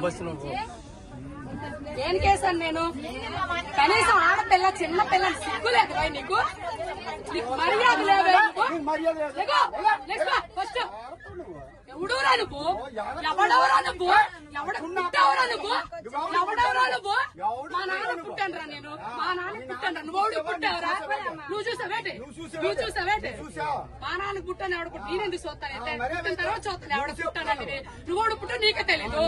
Bus నువ్వు ఏం కేసాను నేను? కనీసం ఆడపిల్ల చిన్న పిల్లలు సిగ్గులేదు నీకు? మర్యాద లేదా? ఫస్ట్ ఎవడవరా నువ్వు? ఎవడవరా నువ్వు? పుట్టావరా నువ్వు? ఎవడవరా నువ్వు? మా నాన్న పుట్టానురా నేను. మా నాన్న పుట్టాను. నువ్వు పుట్టావరా? నువ్వు చూసావేటి? నువ్వు చూసావేటి? మా నాన్న పుట్టాను. ఎవడ పుట్టి నేనెందుకు చూస్తానైతే? పుట్టిన తర్వాత చూస్తాను ఎవడ పుట్టానండి. నువ్వు పుట్టా నీకే తెలీదు.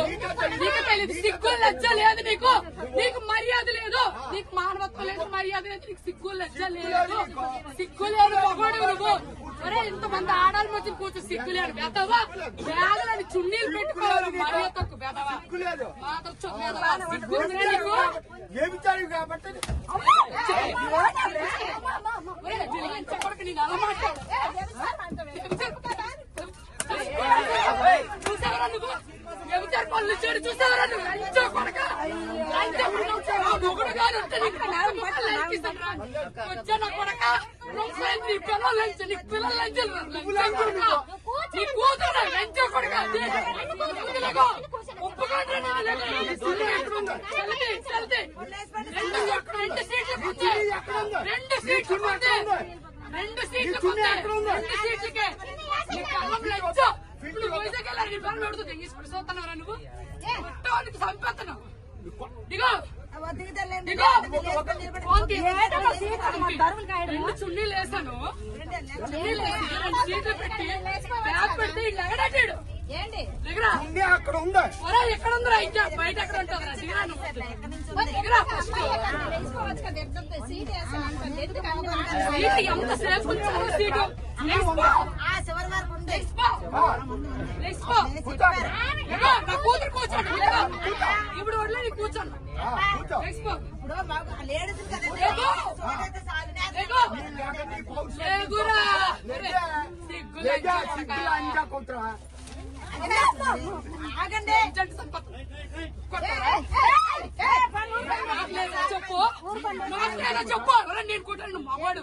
నీకే తెలీదు. సిగ్గు లజ్జ లేదు నీకు. నీకు మర్యాద లేదు. నీకు మానవత్వం లేదు, మర్యాద లేదు. నీకు సిగ్గు లజ్జ లేదు. సిగ్గు లేదు మగోడు నువ్వు. అరే ఇంతమంది ఆడాలి మధ్య కూర్చో సిగ్గు లేదు. బెదవా బ్యాగులని చున్నీలు పెట్టుకోవాలి. మర్యాద తక్కువ బెదవా మాతో సిగ్గు నీకు. చెప్పడానికి నేను అలా మాట్లాడు. చూసావరా నువ్వు? ఎవరు పనులు చేయడు చూసావరా నువ్వు? లంచో కొడక మొగుడు గారు వచ్చాను కొడక. నీ పిల్లలు లంచ, నీకు పిల్లలు లంచాలు నీ కూతురు లంచో కొడక. ఒప్పుకోండి. 2 సీట్లు పొందాయి. 2 సీట్లు పొందాయి. 2 సీట్లు పొందాయి. 2 సీట్లకే లంచో. ఇప్పుడు వైజాగ్ వెళ్ళారు. నీ పనులు పెడుతుంది తీసుకుని చూస్తున్నారా నువ్వు? పుట్టవానికి చంపేస్తున్నావు. దిగో చున్నీలు వేసాను. చున్నీలు వేసి 2 సీట్లు పెట్టి బ్యాగ్ పెడితే ఇల్లు ఎగడాడు. అక్కడ ఉందా? ఎక్కడ ఉందిరా? ఇంకా బయట ఎక్కడ ఉంటుందిరా? దిగరా ఫస్ట్. ఎంత సేపు ఉంచారు సీటు? నా కూతురు కూర్చోండి. ఇప్పుడు వడ్లే నీ కూర్చోండి. చెప్పు చెప్పు. నేను కూర్చోండి. మగవాడు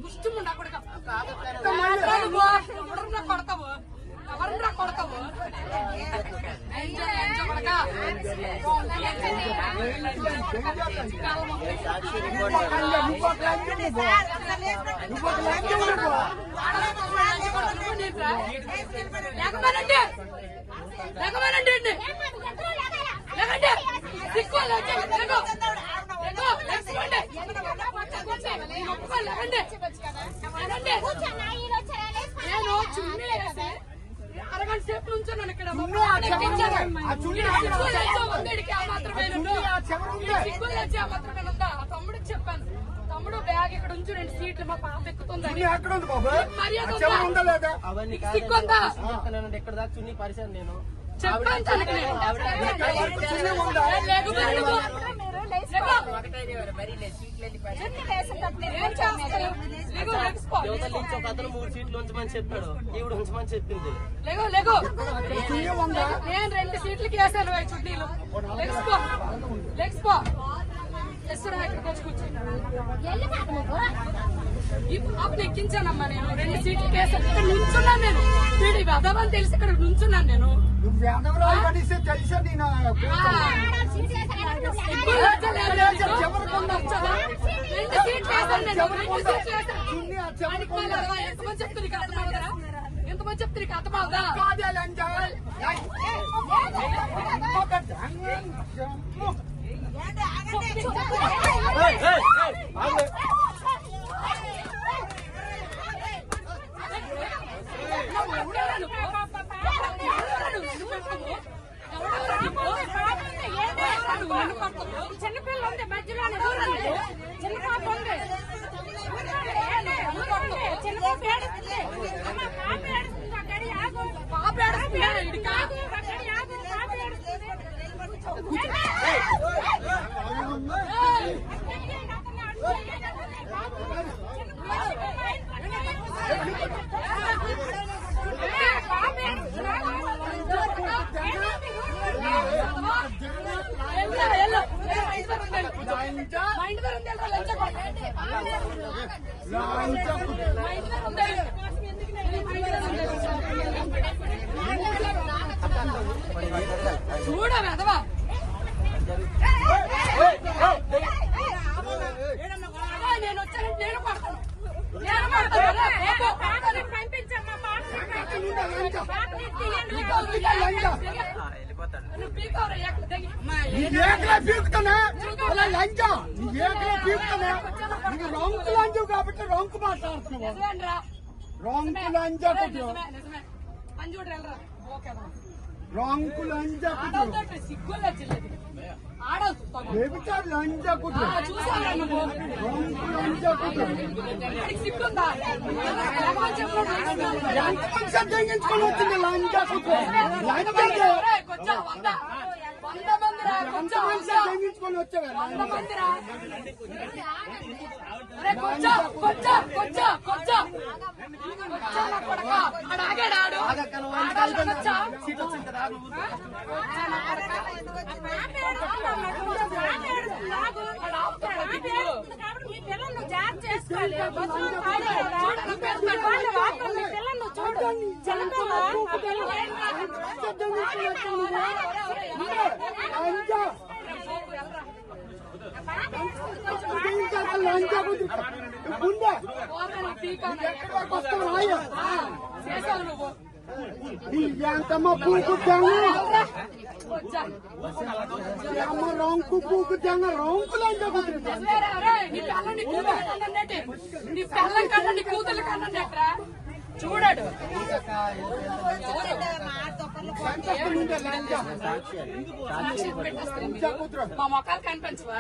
ముష్టిముండా కొడక. కొడతావు ఎవరన్నా కొడతావు? లేకమేనండి లేకమేనండి లేకండి సిక్కు నేను చున్నీ వేసి అరగంట సేపు నుంచున్నాను ఇక్కడ. మాత్రమే ఉందా? తమ్ముడికి చెప్పాను. తమ్ముడు బ్యాగ్ ఇక్కడ ఉంచు, 2 సీట్లు మా పాప ఎక్కుతుందని. సిక్కుందా ఎక్కడ దాకా చున్నీ పరిచాను నేను చెప్పాను. అతను 3 సీట్లు ఉంచమని చెప్పాడు. ఈవిడ ఉంచమని చెప్పింది. నేను 2 సీట్లకి వేసాను చున్నీలు. లెగ్స్పో ఇక్కడికి వచ్చి కూర్చున్నాను. ఈ పాపను ఎక్కించానమ్మా నేను. 2 సీట్లకి వేసాను. ఇక్కడ నుంచున్నాను నేను. వీడి వెదవని తెలిసి ఇక్కడ నుంచున్నాను నేను. ఎంతమంది చెప్తే నీకు అర్థమవుతారా? ఎంతమంది చెప్తే నీకు అర్థమవుతా? చిన్నపిల్ల ఉంది మధ్యలో. చిన్న పాప ఉంది. పాప ఏడుస్తుంది. పాప లంచా మా ఇంటి దగ్గర ఉంది, వెళ్ళరా, లంచా కొట్టు. లంచా మా ఇంటి దగ్గర ఉంది. చూడ వెదవా నేను వచ్చానంటే నేను పడతాను, నేను పడతాను. నువ్వు పీకవరా ఎక్కడ దిగి? ఏకలే పీకుతానా లంచా ఏకలే పీకుతానా నీకు రొంకు లంచు కాబట్టి రొంకు మాట్లాడుతున్నావు నిజమేనరా? రొంకు లంచా కొట్టు నిజమే, నిజమే. పని చూడు వెళ్ళరా. ఓకేనా? రొంకు లంచా కొట్టు ఆడవుతాడు సిగ్గుల్లో చిల్లది ఆడవుతావు. బేబిచారు లంచా కొట్టు చూసావరా నువ్వు? రొంకు లంచా కొట్టు వాడికి సిగ్గుందా? ఎగమని చెప్పాడు. ఎంత మంది తెగించుకొని వచ్చింది లంచా కొట్టు లంచా ఒరేయ్, కొంచెం 100 మందిరా, కొంచెం 100 తెగించుకొని వచ్చావా 100 మందిరా. ఒరేయ్, కొంచెం కొంచెం కొంచెం కొంచెం కొంచెం నా కొడక. ఆడు ఆగాడు ఆడు. ఆడాలి కొంచెం. సీట్ వచ్చింది కదా నువ్వు కొంచెం నా కొడక. ఆడు ఆపుతాడా దిగులు? లంచా కొట్టు గుండె పోతాను, పీకాను. వస్తావు రాయ చేసావు నువ్వు. ఎంతమ్మ పూకు తెంగ వచ్చా. అమ్మ రొంకు పూకు తెంగ రొంకు లంచా కొట్టు నిజమేరా? ఒరేయ్, నీ పిల్లని నీ కూతురు కన్నానేటి? నీ పిల్లం కన్నా నీ కూతురు కన్నానేట్రా? చూడాడు లంచా మా మొక్కలు కనిపించవా?